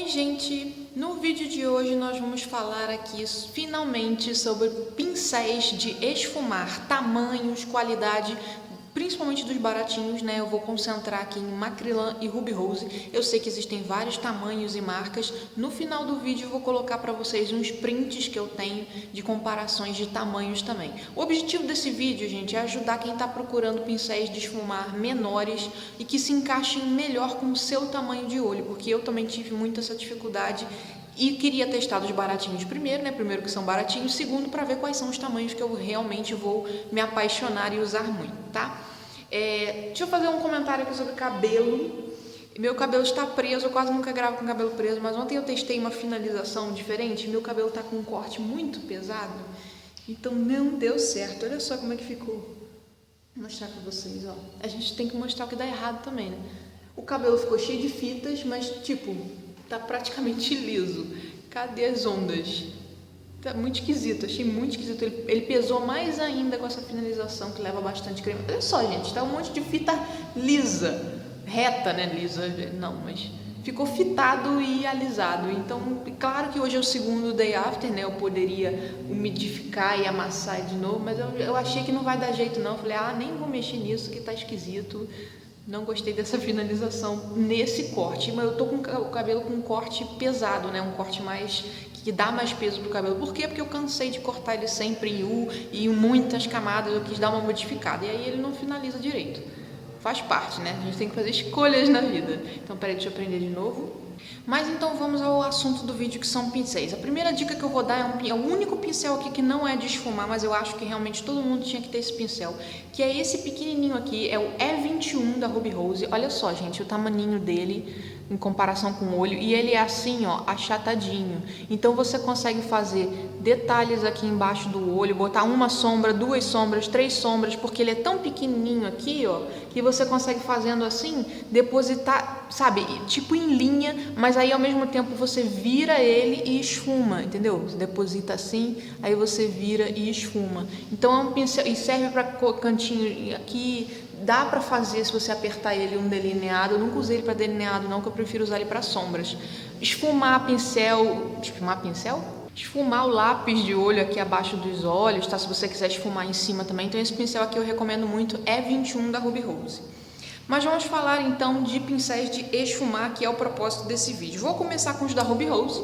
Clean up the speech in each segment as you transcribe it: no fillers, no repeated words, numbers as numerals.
Oi gente, no vídeo de hoje nós vamos falar aqui finalmente sobre pincéis de esfumar, tamanhos, qualidade, principalmente dos baratinhos, né? Eu vou concentrar aqui em Micrylan e Ruby Rose. Eu sei que existem vários tamanhos e marcas. No final do vídeo eu vou colocar para vocês uns prints que eu tenho de comparações de tamanhos também. O objetivo desse vídeo, gente, é ajudar quem está procurando pincéis de esfumar menores e que se encaixem melhor com o seu tamanho de olho, porque eu também tive muito essa dificuldade e queria testar dos baratinhos primeiro, né? Primeiro que são baratinhos, segundo para ver quais são os tamanhos que eu realmente vou me apaixonar e usar muito, tá? Deixa eu fazer um comentário aqui sobre cabelo. Meu cabelo está preso, eu quase nunca gravo com cabelo preso, mas ontem eu testei uma finalização diferente. Meu cabelo está com um corte muito pesado, então não deu certo. Olha só como é que ficou. Vou mostrar para vocês, ó. A gente tem que mostrar o que dá errado também, né? O cabelo ficou cheio de fitas, mas tipo, tá praticamente liso. Cadê as ondas? Tá muito esquisito, achei muito esquisito. Ele pesou mais ainda com essa finalização que leva bastante creme. Olha só, gente, tá um monte de fita lisa, reta, né? Lisa, não, mas ficou fitado e alisado. Então, claro que hoje é o segundo day after, né? Eu poderia umidificar e amassar de novo, mas eu achei que não vai dar jeito, não. Eu falei, nem vou mexer nisso, que tá esquisito. Não gostei dessa finalização nesse corte, mas eu tô com o cabelo com um corte pesado, né? Um corte mais que dá mais peso pro cabelo. Por quê? Porque eu cansei de cortar ele sempre em U e em muitas camadas, eu quis dar uma modificada. E aí ele não finaliza direito. Faz parte, né? A gente tem que fazer escolhas na vida. Então, peraí, deixa eu aprender de novo. Mas então vamos ao assunto do vídeo, que são pincéis. A primeira dica que eu vou dar é o único pincel aqui que não é de esfumar, mas eu acho que realmente todo mundo tinha que ter esse pincel, que é esse pequenininho aqui, é o E21 da Ruby Rose. Olha só, gente, o tamaninho dele em comparação com o olho, e ele é assim, ó, achatadinho. Então você consegue fazer detalhes aqui embaixo do olho, botar uma sombra, duas sombras, três sombras, porque ele é tão pequenininho aqui, ó, que você consegue fazendo assim, depositar, sabe, tipo em linha, mas aí ao mesmo tempo você vira ele e esfuma, entendeu? Você deposita assim, aí você vira e esfuma. Então é um pincel, e serve para cantinho aqui. Dá para fazer, se você apertar ele, um delineado. Eu nunca usei ele para delineado não, que eu prefiro usar ele para sombras. Esfumar pincel... Esfumar pincel? Esfumar o lápis de olho aqui abaixo dos olhos, tá? Se você quiser esfumar em cima também. Então esse pincel aqui eu recomendo muito, é 21 da Ruby Rose. Mas vamos falar então de pincéis de esfumar, que é o propósito desse vídeo. Vou começar com os da Ruby Rose,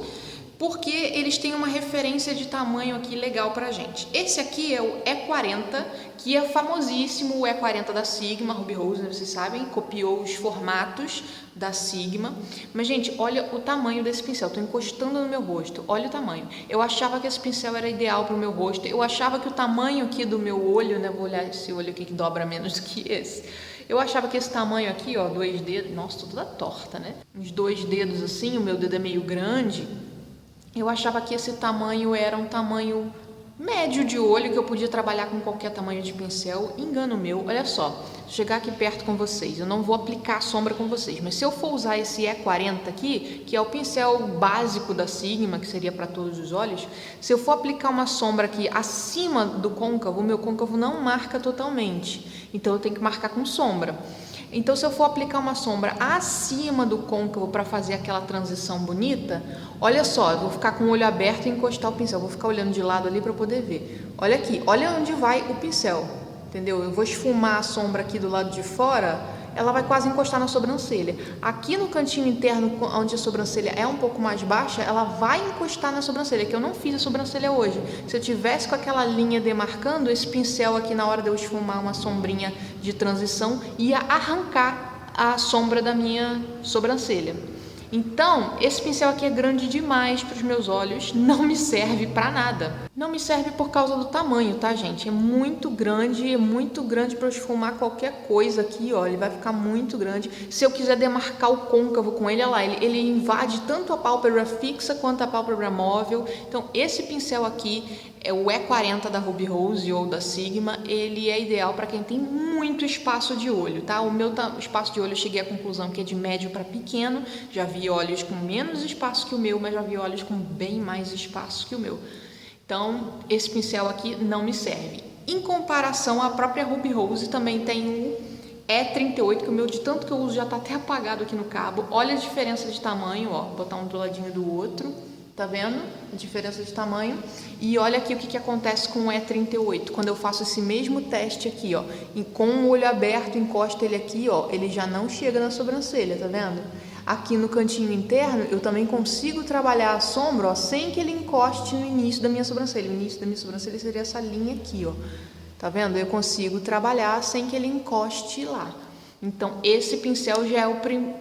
porque eles têm uma referência de tamanho aqui legal pra gente. Esse aqui é o E40, que é famosíssimo, o E40 da Sigma. Ruby Rose, vocês sabem, copiou os formatos da Sigma. Mas, gente, olha o tamanho desse pincel. Tô encostando no meu rosto. Olha o tamanho. Eu achava que esse pincel era ideal pro meu rosto. Eu achava que o tamanho aqui do meu olho, né? Vou olhar esse olho aqui que dobra menos do que esse. Eu achava que esse tamanho aqui, ó, 2 dedos... Nossa, tô toda torta, né? Uns 2 dedos assim, o meu dedo é meio grande. Eu achava que esse tamanho era um tamanho médio de olho, que eu podia trabalhar com qualquer tamanho de pincel. Engano meu. Olha só, vou chegar aqui perto com vocês, eu não vou aplicar a sombra com vocês, mas se eu for usar esse E40 aqui, que é o pincel básico da Sigma, que seria para todos os olhos, se eu for aplicar uma sombra aqui acima do côncavo, o meu côncavo não marca totalmente, então eu tenho que marcar com sombra. Então, se eu for aplicar uma sombra acima do côncavo para fazer aquela transição bonita, olha só, eu vou ficar com o olho aberto e encostar o pincel. Vou ficar olhando de lado ali para poder ver. Olha aqui, olha onde vai o pincel, entendeu? Eu vou esfumar a sombra aqui do lado de fora, ela vai quase encostar na sobrancelha. Aqui no cantinho interno, onde a sobrancelha é um pouco mais baixa, ela vai encostar na sobrancelha, que eu não fiz a sobrancelha hoje. Se eu tivesse com aquela linha demarcando, esse pincel aqui, na hora de eu esfumar uma sombrinha de transição, ia arrancar a sombra da minha sobrancelha. Então, esse pincel aqui é grande demais para os meus olhos, não me serve para nada. Não me serve por causa do tamanho, tá, gente? É muito grande para eu esfumar qualquer coisa aqui, ó. Ele vai ficar muito grande. Se eu quiser demarcar o côncavo com ele, olha lá, ele invade tanto a pálpebra fixa quanto a pálpebra móvel. Então, esse pincel aqui é o E40 da Ruby Rose ou da Sigma. Ele é ideal para quem tem muito espaço de olho, tá? O meu espaço de olho, eu cheguei à conclusão que é de médio para pequeno. Já vi olhos com menos espaço que o meu, mas já vi olhos com bem mais espaço que o meu. Então, esse pincel aqui não me serve. Em comparação, a própria Ruby Rose também tem é 38, que o meu de tanto que eu uso já tá até apagado aqui no cabo. Olha a diferença de tamanho, ó, vou botar um do ladinho do outro, tá vendo a diferença de tamanho? E olha aqui o que acontece com o E38, quando eu faço esse mesmo teste aqui, ó, e com o olho aberto, encosto ele aqui, ó, ele já não chega na sobrancelha, tá vendo? Aqui no cantinho interno, eu também consigo trabalhar a sombra, ó, sem que ele encoste no início da minha sobrancelha. O início da minha sobrancelha seria essa linha aqui, ó. Tá vendo? Eu consigo trabalhar sem que ele encoste lá. Então, esse pincel já é o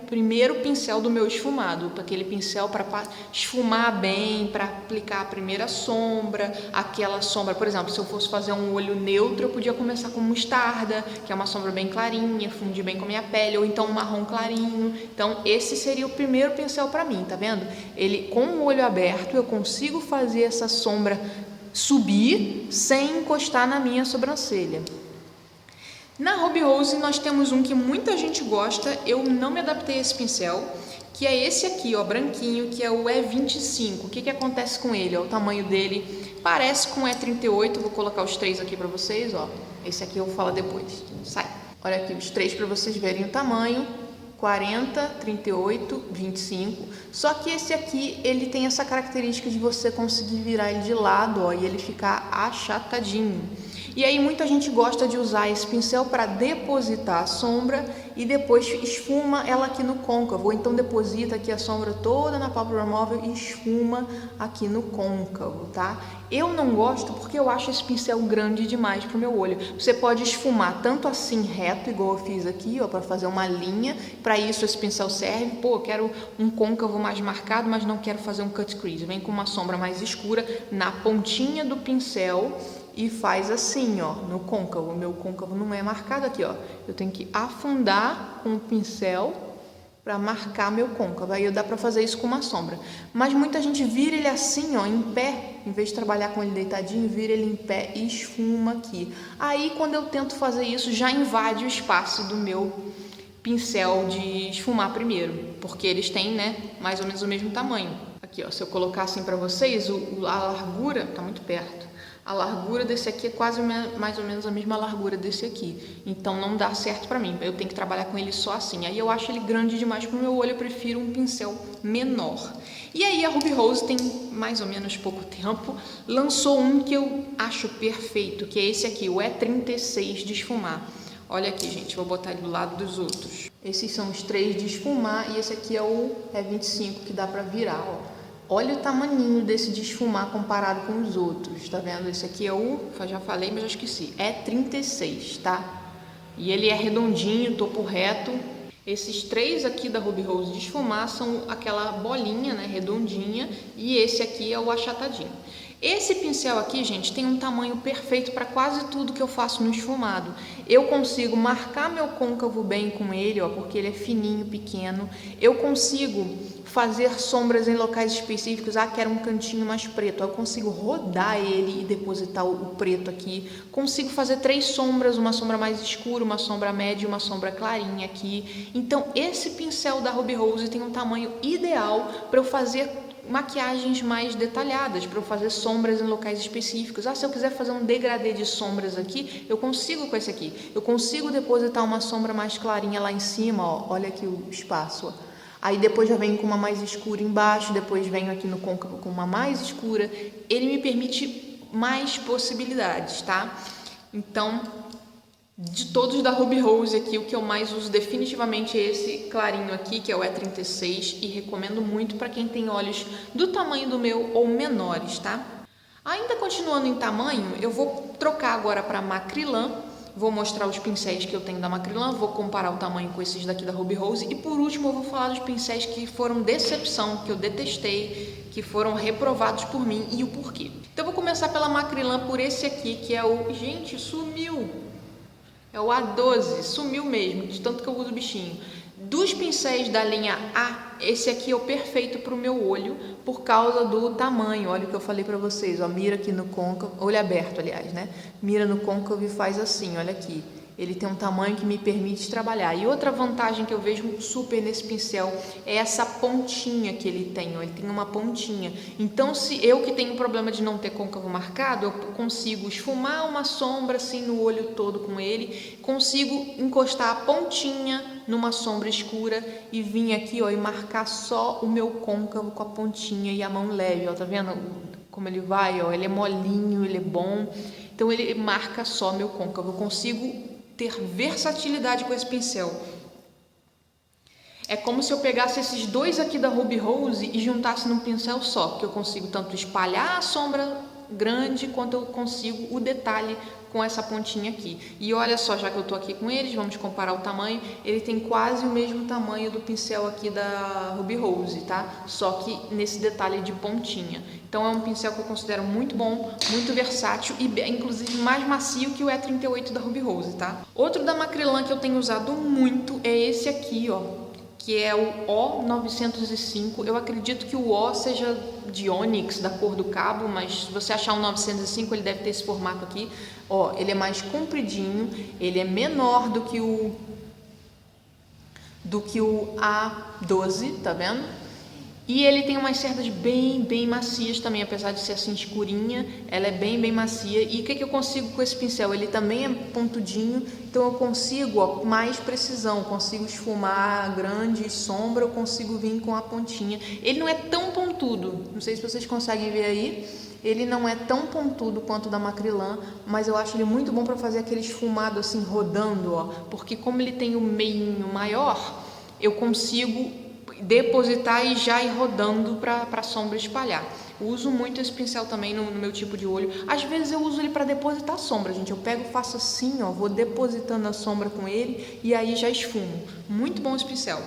primeiro pincel do meu esfumado. Aquele pincel para esfumar bem, para aplicar a primeira sombra. Aquela sombra, por exemplo, se eu fosse fazer um olho neutro, eu podia começar com mostarda, que é uma sombra bem clarinha, fundir bem com a minha pele, ou então um marrom clarinho. Então, esse seria o primeiro pincel para mim, tá vendo? Ele, com o olho aberto, eu consigo fazer essa sombra subir sem encostar na minha sobrancelha. Na Ruby Rose nós temos um que muita gente gosta, eu não me adaptei a esse pincel, que é esse aqui, ó, branquinho, que é o E25. O que acontece com ele? Ó, o tamanho dele parece com o E38, vou colocar os três aqui para vocês, ó. Esse aqui eu vou falar depois. Sai. Olha aqui os três para vocês verem o tamanho. 40, 38, 25. Só que esse aqui, ele tem essa característica de você conseguir virar ele de lado, ó, e ele ficar achatadinho. E aí muita gente gosta de usar esse pincel para depositar a sombra e depois esfuma ela aqui no côncavo. Ou então deposita aqui a sombra toda na pálpebra móvel e esfuma aqui no côncavo, tá? Eu não gosto porque eu acho esse pincel grande demais para o meu olho. Você pode esfumar tanto assim reto, igual eu fiz aqui, ó, para fazer uma linha. Para isso esse pincel serve. Pô, eu quero um côncavo mais marcado, mas não quero fazer um cut crease. Vem com uma sombra mais escura na pontinha do pincel e faz assim, ó, no côncavo. O meu côncavo não é marcado aqui, ó. Eu tenho que afundar com o pincel para marcar meu côncavo. Aí dá para fazer isso com uma sombra. Mas muita gente vira ele assim, ó, em pé. Em vez de trabalhar com ele deitadinho, vira ele em pé e esfuma aqui. Aí, quando eu tento fazer isso, já invade o espaço do meu pincel de esfumar primeiro. Porque eles têm, né, mais ou menos o mesmo tamanho. Aqui, ó, se eu colocar assim para vocês, a largura tá muito perto. A largura desse aqui é quase mais ou menos a mesma largura desse aqui. Então não dá certo pra mim. Eu tenho que trabalhar com ele só assim. Aí eu acho ele grande demais pro meu olho. Eu prefiro um pincel menor. E aí a Ruby Rose tem mais ou menos pouco tempo. Lançou um que eu acho perfeito. Que é esse aqui, o E36 de esfumar. Olha aqui, gente. Vou botar ele do lado dos outros. Esses são os três de esfumar. E esse aqui é o E25 que dá pra virar, ó. Olha o tamaninho desse de esfumar comparado com os outros, tá vendo? Esse aqui é o, já falei, mas já esqueci, é 36, tá? E ele é redondinho, topo reto. Esses três aqui da Ruby Rose de esfumar são aquela bolinha, né, redondinha, e esse aqui é o achatadinho. Esse pincel aqui, gente, tem um tamanho perfeito para quase tudo que eu faço no esfumado. Eu consigo marcar meu côncavo bem com ele, ó, porque ele é fininho, pequeno. Eu consigo fazer sombras em locais específicos. Ah, quero um cantinho mais preto. Eu consigo rodar ele e depositar o preto aqui. Consigo fazer três sombras, uma sombra mais escura, uma sombra média e uma sombra clarinha aqui. Então, esse pincel da Ruby Rose tem um tamanho ideal para eu fazer maquiagens mais detalhadas, para eu fazer sombras em locais específicos. Ah, se eu quiser fazer um degradê de sombras aqui, eu consigo com esse aqui. Eu consigo depositar uma sombra mais clarinha lá em cima, ó. Olha aqui o espaço, ó. Aí depois já venho com uma mais escura embaixo, depois venho aqui no côncavo com uma mais escura. Ele me permite mais possibilidades, tá? Então, de todos da Ruby Rose aqui, o que eu mais uso definitivamente é esse clarinho aqui, que é o E36, e recomendo muito para quem tem olhos do tamanho do meu ou menores, tá? Ainda continuando em tamanho, eu vou trocar agora para Macrylan. Vou mostrar os pincéis que eu tenho da Macrylan, vou comparar o tamanho com esses daqui da Ruby Rose e por último eu vou falar dos pincéis que foram decepção, que eu detestei, que foram reprovados por mim e o porquê. Então eu vou começar pela Macrylan por esse aqui, que é o... Gente, sumiu! É o A12, sumiu mesmo, de tanto que eu uso o bichinho. Dos pincéis da linha A, esse aqui é o perfeito para o meu olho, por causa do tamanho. Olha o que eu falei para vocês, ó, mira aqui no côncavo, olho aberto, aliás, né? Mira no côncavo e faz assim, olha aqui. Ele tem um tamanho que me permite trabalhar. E outra vantagem que eu vejo super nesse pincel é essa pontinha que ele tem, ó. Ele tem uma pontinha. Então, se eu que tenho problema de não ter côncavo marcado, eu consigo esfumar uma sombra assim no olho todo com ele, consigo encostar a pontinha numa sombra escura e vir aqui, ó, e marcar só o meu côncavo com a pontinha e a mão leve, ó. Tá vendo como ele vai, ó? Ele é molinho, ele é bom. Então, ele marca só meu côncavo. Eu consigo ter versatilidade com esse pincel. É como se eu pegasse esses dois aqui da Ruby Rose e juntasse num pincel só, que eu consigo tanto espalhar a sombra grande quanto eu consigo o detalhe com essa pontinha aqui. E olha só, já que eu tô aqui com eles, vamos comparar o tamanho. Ele tem quase o mesmo tamanho do pincel aqui da Ruby Rose, tá? Só que nesse detalhe de pontinha. Então é um pincel que eu considero muito bom, muito versátil e inclusive mais macio que o E38 da Ruby Rose, tá? Outro da Macrylan que eu tenho usado muito é esse aqui, ó, que é o O905. Eu acredito que o O seja de ônix, da cor do cabo, mas se você achar um 905, ele deve ter esse formato aqui. Ó, ele é mais compridinho, ele é menor do que o A12, tá vendo? E ele tem umas cerdas bem macias também, apesar de ser assim escurinha, ela é bem macia. E o que eu consigo com esse pincel? Ele também é pontudinho, então eu consigo, ó, mais precisão, consigo esfumar grande sombra, eu consigo vir com a pontinha. Ele não é tão pontudo, não sei se vocês conseguem ver aí, ele não é tão pontudo quanto o da Macrylan, mas eu acho ele muito bom para fazer aquele esfumado assim, rodando, ó, porque como ele tem o meinho maior, eu consigo depositar e já ir rodando para a sombra espalhar. Eu uso muito esse pincel também no meu tipo de olho. Às vezes eu uso ele para depositar sombra, gente. Eu pego, faço assim, ó, vou depositando a sombra com ele e aí já esfumo. Muito bom esse pincel.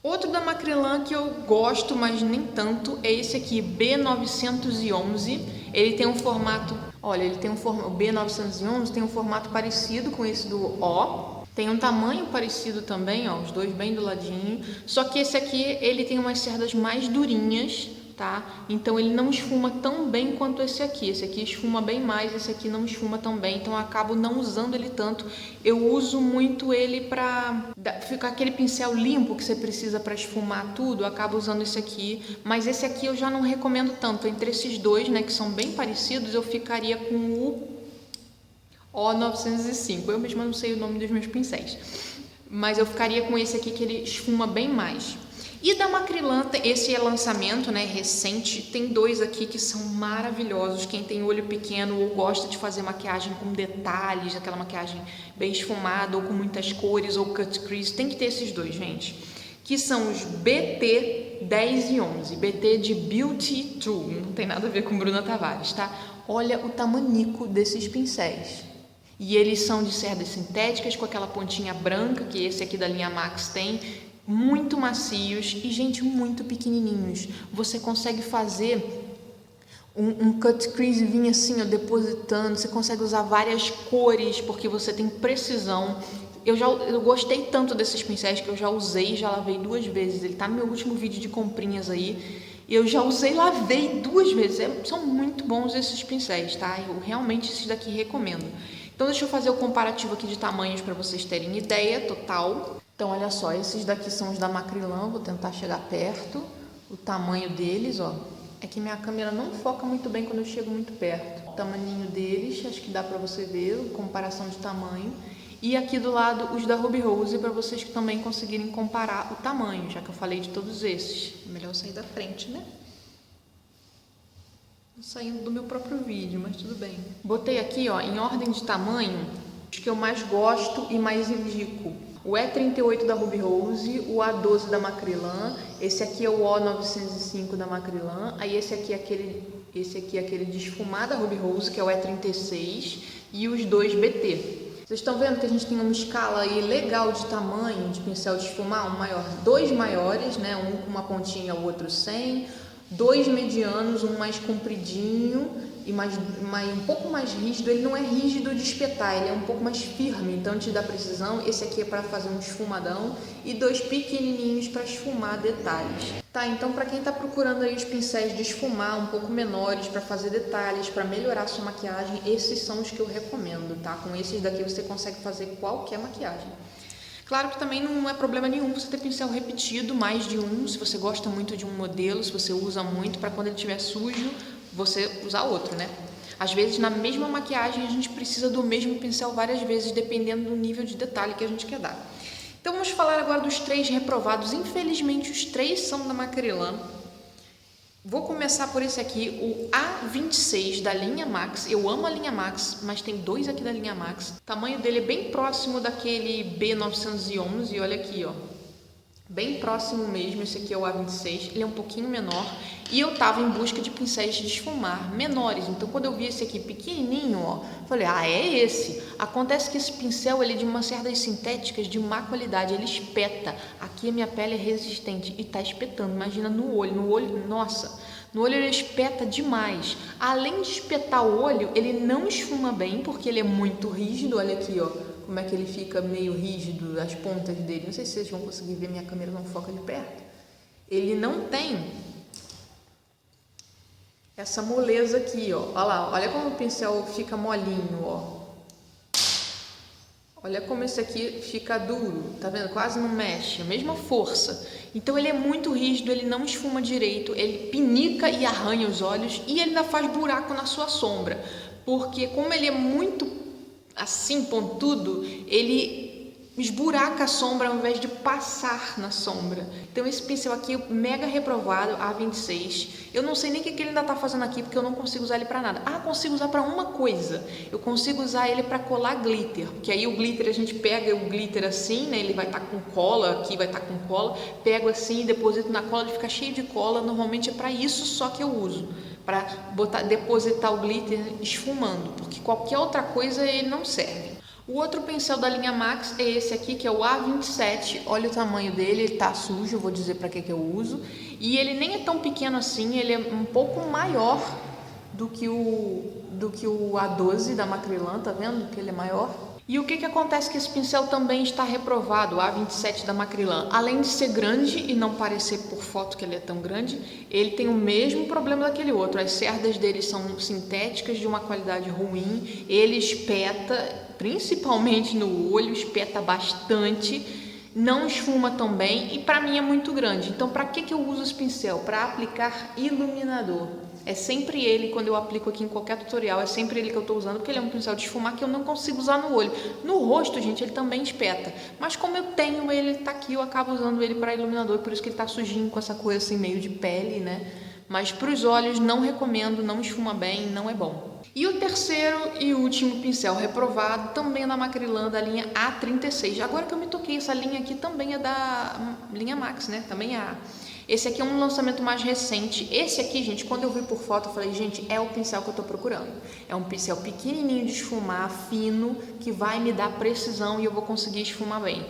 Outro da Macrylan que eu gosto, mas nem tanto, é esse aqui, B911. Ele tem um formato, olha, ele tem um formato, o B911 tem um formato parecido com esse do O. Tem um tamanho parecido também, ó, os dois bem do ladinho. Só que esse aqui, ele tem umas cerdas mais durinhas, tá? Então ele não esfuma tão bem quanto esse aqui. Esse aqui esfuma bem mais, esse aqui não esfuma tão bem. Então eu acabo não usando ele tanto. Eu uso muito ele pra ficar aquele pincel limpo que você precisa para esfumar tudo. Eu acabo usando esse aqui. Mas esse aqui eu já não recomendo tanto. Entre esses dois, né, que são bem parecidos, eu ficaria com o O905, eu mesma não sei o nome dos meus pincéis, mas eu ficaria com esse aqui que ele esfuma bem mais. E da Macrylan, esse é lançamento, né, recente, tem dois aqui que são maravilhosos. Quem tem olho pequeno ou gosta de fazer maquiagem com detalhes, aquela maquiagem bem esfumada ou com muitas cores ou cut crease, tem que ter esses dois, gente, que são os BT 10 e 11, BT de Beauty True, não tem nada a ver com Bruna Tavares, tá? Olha o tamanico desses pincéis. E eles são de cerdas sintéticas com aquela pontinha branca que esse aqui da linha Max tem, muito macios e, gente, muito pequenininhos. Você consegue fazer um cut crease vinha assim, ó, depositando. Você consegue usar várias cores porque você tem precisão. Eu gostei tanto desses pincéis que eu já usei, já lavei 2 vezes. Ele tá no meu último vídeo de comprinhas aí. Eu já usei e lavei 2 vezes. São muito bons esses pincéis, tá? Eu realmente esses daqui recomendo. Então deixa eu fazer o comparativo aqui de tamanhos para vocês terem ideia total. Então olha só, esses daqui são os da Macrylan, vou tentar chegar perto. O tamanho deles, ó, é que minha câmera não foca muito bem quando eu chego muito perto. O tamaninho deles, acho que dá para você ver, comparação de tamanho. E aqui do lado os da Ruby Rose, para vocês que também conseguirem comparar o tamanho, já que eu falei de todos esses. É melhor eu sair da frente, né? Saindo do meu próprio vídeo, mas tudo bem. Botei aqui, ó, em ordem de tamanho, os que eu mais gosto e mais indico. O E38 da Ruby Rose, o A12 da Macrylan, esse aqui é o O905 da Macrylan, aí esse aqui é aquele de esfumar da Ruby Rose, que é o E36, e os dois BT. Vocês estão vendo que a gente tem uma escala aí legal de tamanho de pincel de esfumar, dois maiores, né? Um com uma pontinha, o outro sem. dois medianos, um mais compridinho e um pouco mais rígido. Ele não é rígido de espetar, ele é um pouco mais firme, então te dá precisão. Esse aqui é para fazer um esfumadão, e dois pequenininhos para esfumar detalhes. Tá, então para quem está procurando aí os pincéis de esfumar um pouco menores para fazer detalhes, para melhorar a sua maquiagem, esses são os que eu recomendo, tá? Com esses daqui você consegue fazer qualquer maquiagem. Claro que também não é problema nenhum você ter pincel repetido, mais de um, se você gosta muito de um modelo, se você usa muito, para quando ele estiver sujo, você usar outro, né? Às vezes, na mesma maquiagem, a gente precisa do mesmo pincel várias vezes, dependendo do nível de detalhe que a gente quer dar. Então, vamos falar agora dos 3 reprovados. Infelizmente, os 3 são da Macrylan. Vou começar por esse aqui, o A26 da linha Max. Eu amo a linha Max, mas tem 2 aqui da linha Max. O tamanho dele é bem próximo daquele B911, olha aqui, ó. Bem próximo mesmo, esse aqui é o A26, ele é um pouquinho menor. E eu tava em busca de pincéis de esfumar menores, então quando eu vi esse aqui pequenininho, ó, falei, é esse. Acontece que esse pincel, ele é de umas cerdas sintéticas de má qualidade, ele espeta. Aqui a minha pele é resistente e tá espetando, imagina no olho, nossa, no olho ele espeta demais. Além de espetar o olho, ele não esfuma bem, porque ele é muito rígido, olha aqui, ó, como é que ele fica meio rígido, as pontas dele. Não sei se vocês vão conseguir ver, minha câmera não foca de perto. Ele não tem essa moleza aqui, ó. Olha lá, olha como o pincel fica molinho, ó. Olha como esse aqui fica duro, tá vendo? Quase não mexe, a mesma força. Então ele é muito rígido, ele não esfuma direito, ele pinica e arranha os olhos e ele ainda faz buraco na sua sombra. Porque como ele é muito assim, pontudo, ele esburaca a sombra ao invés de passar na sombra. Então esse pincel aqui, mega reprovado, A26. Eu não sei nem o que ele ainda tá fazendo aqui, porque eu não consigo usar ele para nada. Consigo usar para uma coisa. Eu consigo usar ele para colar glitter, porque aí o glitter, a gente pega o glitter assim, né? Ele vai estar com cola, aqui vai estar com cola. Pego assim, deposito na cola, ele fica cheio de cola. Normalmente é para isso só que eu uso, para depositar o glitter esfumando, porque qualquer outra coisa ele não serve. O outro pincel da linha Max é esse aqui, que é o A27. Olha o tamanho dele, ele tá sujo, eu vou dizer para que eu uso. E ele nem é tão pequeno assim, ele é um pouco maior do que o A12 da Macrylan, tá vendo que ele é maior? E o que acontece que esse pincel também está reprovado, o A27 da Macrylan. Além de ser grande e não parecer por foto que ele é tão grande, ele tem o mesmo problema daquele outro. As cerdas dele são sintéticas de uma qualidade ruim, ele espeta, principalmente no olho, espeta bastante, não esfuma tão bem e para mim é muito grande. Então para que eu uso esse pincel? Para aplicar iluminador. É sempre ele, quando eu aplico aqui em qualquer tutorial, é sempre ele que eu estou usando, porque ele é um pincel de esfumar que eu não consigo usar no olho. No rosto, gente, ele também espeta, mas como eu tenho ele, tá aqui, eu acabo usando ele para iluminador, por isso que ele tá sujinho com essa coisa assim, meio de pele, né? Mas para os olhos, não recomendo, não esfuma bem, não é bom. E o terceiro e último pincel reprovado, também é da Macrylan, da linha A36. Agora que eu me toquei, essa linha aqui também é da linha Max, né? Também é A. Esse aqui é um lançamento mais recente. Esse aqui, gente, quando eu vi por foto, eu falei, gente, é o pincel que eu tô procurando. É um pincel pequenininho de esfumar, fino, que vai me dar precisão e eu vou conseguir esfumar bem.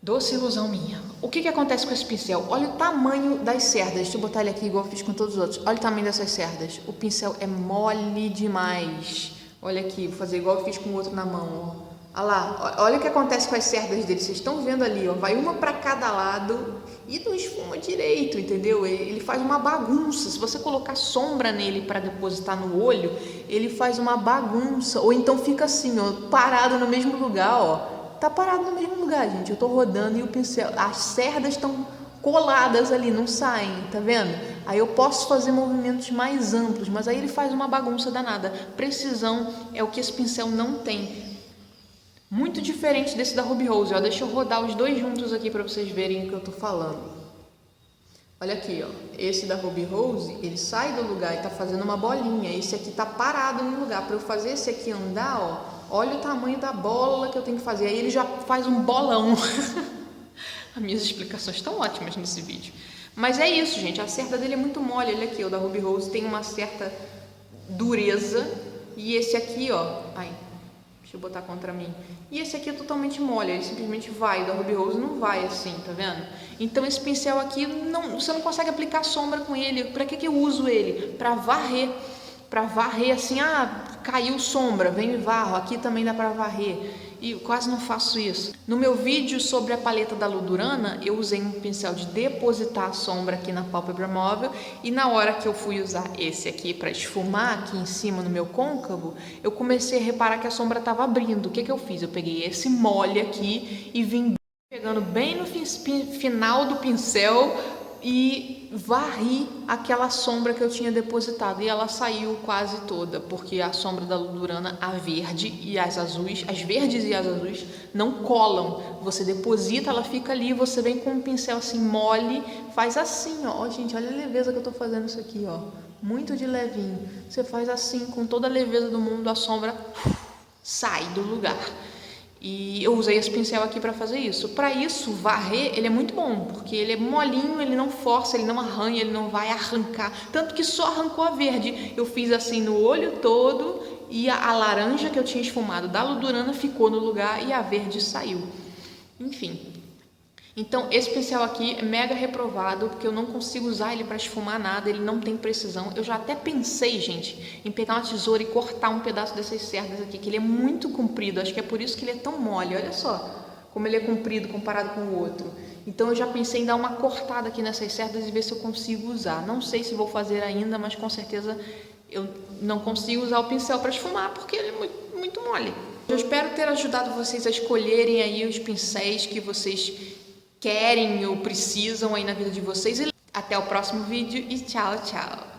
Doce ilusão minha. O que acontece com esse pincel? Olha o tamanho das cerdas. Deixa eu botar ele aqui igual eu fiz com todos os outros. Olha o tamanho dessas cerdas. O pincel é mole demais. Olha aqui, vou fazer igual eu fiz com o outro na mão, ó. Olha lá, olha o que acontece com as cerdas dele. Vocês estão vendo ali, ó, vai uma para cada lado e não esfuma direito, entendeu? Ele faz uma bagunça. Se você colocar sombra nele para depositar no olho, ele faz uma bagunça. Ou então fica assim, ó, parado no mesmo lugar, ó. Tá parado no mesmo lugar, gente. Eu tô rodando e o pincel, as cerdas estão coladas ali, não saem, tá vendo? Aí eu posso fazer movimentos mais amplos, mas aí ele faz uma bagunça danada. Precisão é o que esse pincel não tem. Muito diferente desse da Ruby Rose, ó. Deixa eu rodar os dois juntos aqui para vocês verem o que eu tô falando. Olha aqui, ó. Esse da Ruby Rose, ele sai do lugar e tá fazendo uma bolinha. Esse aqui tá parado no lugar. Para eu fazer esse aqui andar, ó, olha o tamanho da bola que eu tenho que fazer. Aí ele já faz um bolão. As minhas explicações estão ótimas nesse vídeo. Mas é isso, gente. A cerda dele é muito mole. Olha aqui, o da Ruby Rose tem uma certa dureza. E esse aqui, ó... Ai, deixa Deixa eu botar contra mim. E esse aqui é totalmente mole, ele simplesmente vai. O da Ruby Rose não vai assim, tá vendo? Então esse pincel aqui, você não consegue aplicar sombra com ele. Pra que eu uso ele? Pra varrer. Pra varrer assim, caiu sombra, vem e varro. Aqui também dá pra varrer. E eu quase não faço isso. No meu vídeo sobre a paleta da Ludurana, eu usei um pincel de depositar a sombra aqui na pálpebra móvel, e na hora que eu fui usar esse aqui para esfumar aqui em cima no meu côncavo, eu comecei a reparar que a sombra estava abrindo. O que eu fiz? Eu peguei esse mole aqui e vim pegando bem no final do pincel e varri aquela sombra que eu tinha depositado, e ela saiu quase toda, porque a sombra da Ludurana, a verde e as azuis, as verdes e as azuis não colam. Você deposita, ela fica ali, você vem com um pincel assim mole, faz assim, ó, gente, olha a leveza que eu tô fazendo isso aqui, ó, muito de levinho. Você faz assim, com toda a leveza do mundo, a sombra sai do lugar. E eu usei esse pincel aqui para fazer isso. Para isso, varrer, ele é muito bom, porque ele é molinho, ele não força, ele não arranha, ele não vai arrancar. Tanto que só arrancou a verde. Eu fiz assim no olho todo, e a laranja que eu tinha esfumado da Ludurana ficou no lugar e a verde saiu. Enfim. Então esse pincel aqui é mega reprovado, porque eu não consigo usar ele para esfumar nada, ele não tem precisão. Eu já até pensei, gente, em pegar uma tesoura e cortar um pedaço dessas cerdas aqui, que ele é muito comprido, acho que é por isso que ele é tão mole. Olha só como ele é comprido comparado com o outro. Então eu já pensei em dar uma cortada aqui nessas cerdas e ver se eu consigo usar. Não sei se vou fazer ainda, mas com certeza eu não consigo usar o pincel para esfumar, porque ele é muito, muito mole. Eu espero ter ajudado vocês a escolherem aí os pincéis que vocês querem ou precisam aí na vida de vocês. Até o próximo vídeo e tchau, tchau!